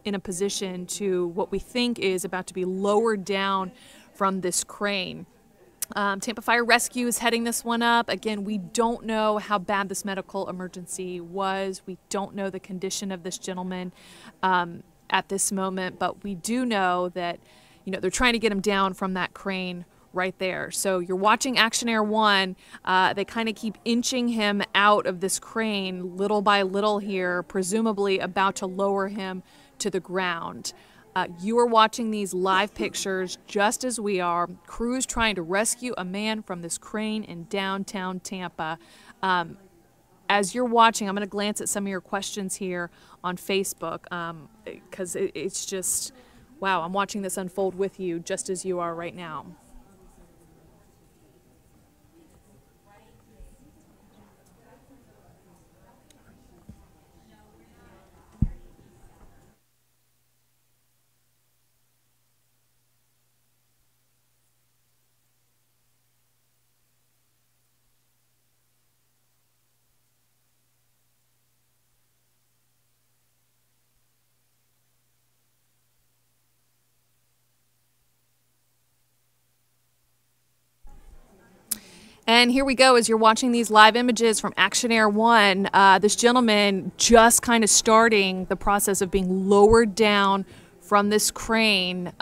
in a position to what we think is about to be lowered down from this crane. Tampa Fire Rescue is heading this one up. Again, we don't know how bad this medical emergency was. We don't know the condition of this gentleman at this moment, but we do know that, you know, they're trying to get him down from that crane right there. So you're watching Action Air 1. They kind of keep inching him out of this crane little by little here, presumably about to lower him to the ground. You are watching these live pictures just as we are. Crews trying to rescue a man from this crane in downtown Tampa. As you're watching, I'm going to glance at some of your questions here on Facebook because it's just, wow, I'm watching this unfold with you just as you are right now. And here we go as you're watching these live images from Action Air 1. This gentleman just kind of starting the process of being lowered down from this crane.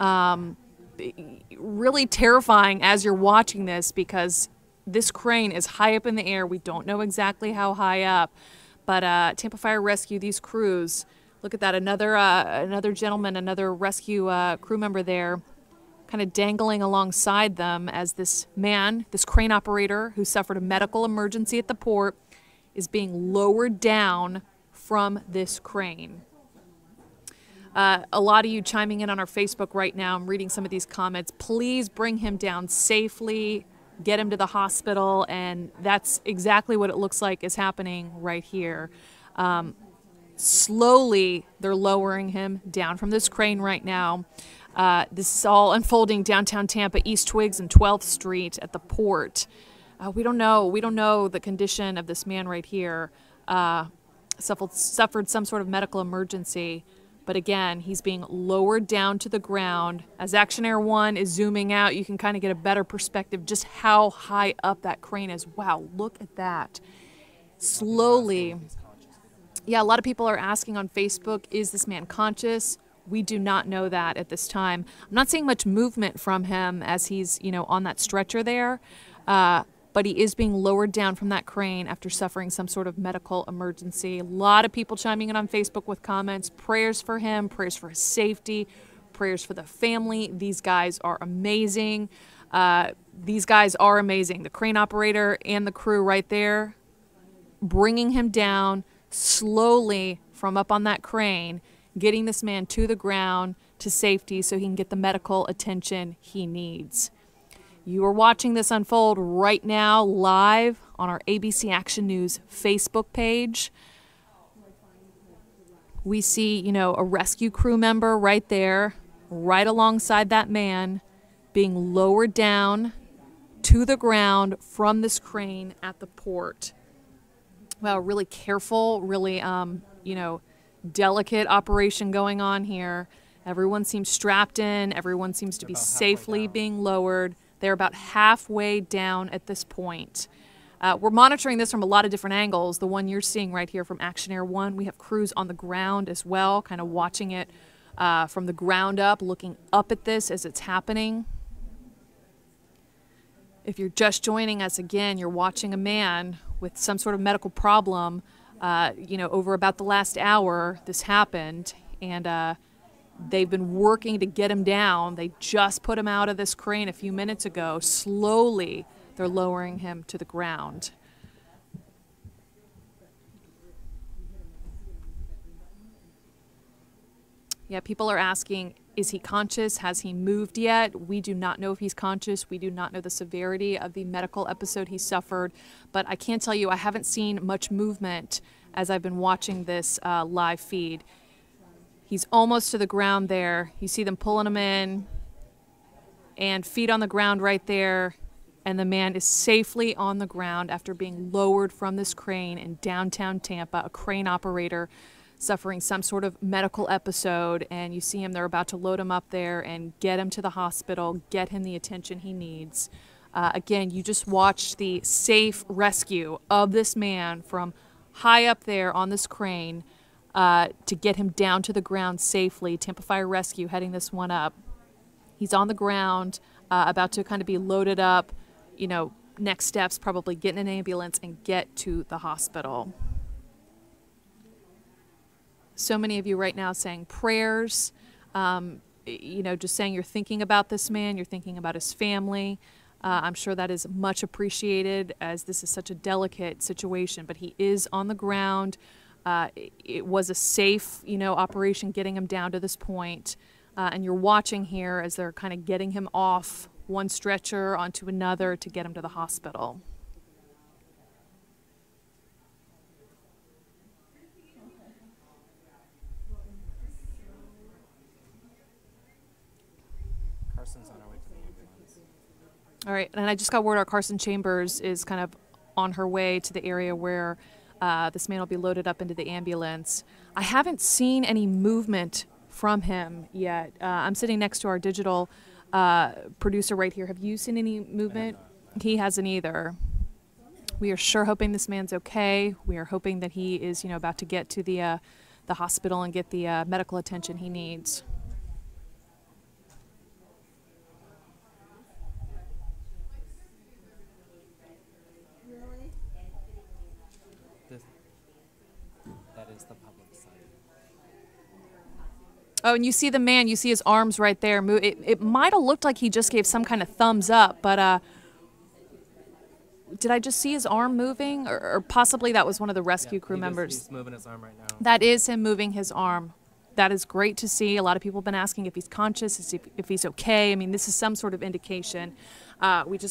Really terrifying as you're watching this because this crane is high up in the air. We don't know exactly how high up. But Tampa Fire Rescue, these crews, look at that. Another gentleman, another rescue crew member there, kind of dangling alongside them as this man, this crane operator who suffered a medical emergency at the port, is being lowered down from this crane. A lot of you chiming in on our Facebook right now. I'm reading some of these comments. Please bring him down safely, get him to the hospital, and that's exactly what it looks like is happening right here. Slowly, they're lowering him down from this crane right now. This is all unfolding downtown Tampa, East Twigs and 12th Street at the port. We don't know the condition of this man right here. Suffered some sort of medical emergency, but again, he's being lowered down to the ground. As Action Air 1 is zooming out, you can kind of get a better perspective just how high up that crane is. Wow, look at that. Slowly. Yeah, a lot of people are asking on Facebook, is this man conscious? We do not know that at this time. I'm not seeing much movement from him as he's, you know, on that stretcher there, but he is being lowered down from that crane after suffering some sort of medical emergency. A lot of people chiming in on Facebook with comments, prayers for him, prayers for his safety, prayers for the family. These guys are amazing. These guys are amazing. The crane operator and the crew right there, bringing him down slowly from up on that crane, getting this man to the ground to safety so he can get the medical attention he needs. You are watching this unfold right now live on our ABC Action News Facebook page. We see, you know, a rescue crew member right there, right alongside that man, being lowered down to the ground from this crane at the port. Well, really careful, really, you know, delicate operation going on here. Everyone seems strapped in. Everyone seems to be safely being lowered. They're about halfway down at this point. We're monitoring this from a lot of different angles. The one you're seeing right here from Action Air 1, we have crews on the ground as well, kind of watching it from the ground up, looking up at this as it's happening. If you're just joining us again, you're watching a man with some sort of medical problem. You know, over about the last hour, this happened, and they've been working to get him down. They just put him out of this crane a few minutes ago. Slowly, they're lowering him to the ground. Yeah, people are asking, is he conscious? Has he moved yet? We do not know if he's conscious. We do not know the severity of the medical episode he suffered. But I can tell you I haven't seen much movement as I've been watching this live feed. He's almost to the ground there. You see them pulling him in and feet on the ground right there. And the man is safely on the ground after being lowered from this crane in downtown Tampa. A crane operator suffering some sort of medical episode, and you see him, they're about to load him up there and get him to the hospital, get him the attention he needs. Again, you just watched the safe rescue of this man from high up there on this crane to get him down to the ground safely. Tampa Fire Rescue heading this one up. He's on the ground, about to kind of be loaded up. You know, next steps, probably get in an ambulance and get to the hospital. So many of you right now saying prayers, you know, just saying you're thinking about this man, you're thinking about his family. I'm sure that is much appreciated, as this is such a delicate situation, but he is on the ground. It was a safe, you know, operation getting him down to this point. And you're watching here as they're kind of getting him off one stretcher onto another to get him to the hospital. Carson's on our way to the ambulance. All right, and I just got word our Carson Chambers is kind of on her way to the area where this man will be loaded up into the ambulance. I haven't seen any movement from him yet. I'm sitting next to our digital producer right here. Have you seen any movement? He hasn't either. We are sure hoping this man's okay. We are hoping that he is, you know, about to get to the hospital and get the medical attention he needs. That is the public side. Oh, and you see the man, you see his arms right there. It might have looked like he just gave some kind of thumbs up, but did I just see his arm moving? Or possibly that was one of the rescue crew members. He's moving his arm right now. That is him moving his arm. That is great to see. A lot of people have been asking if he's conscious, if he's okay. I mean, this is some sort of indication. We just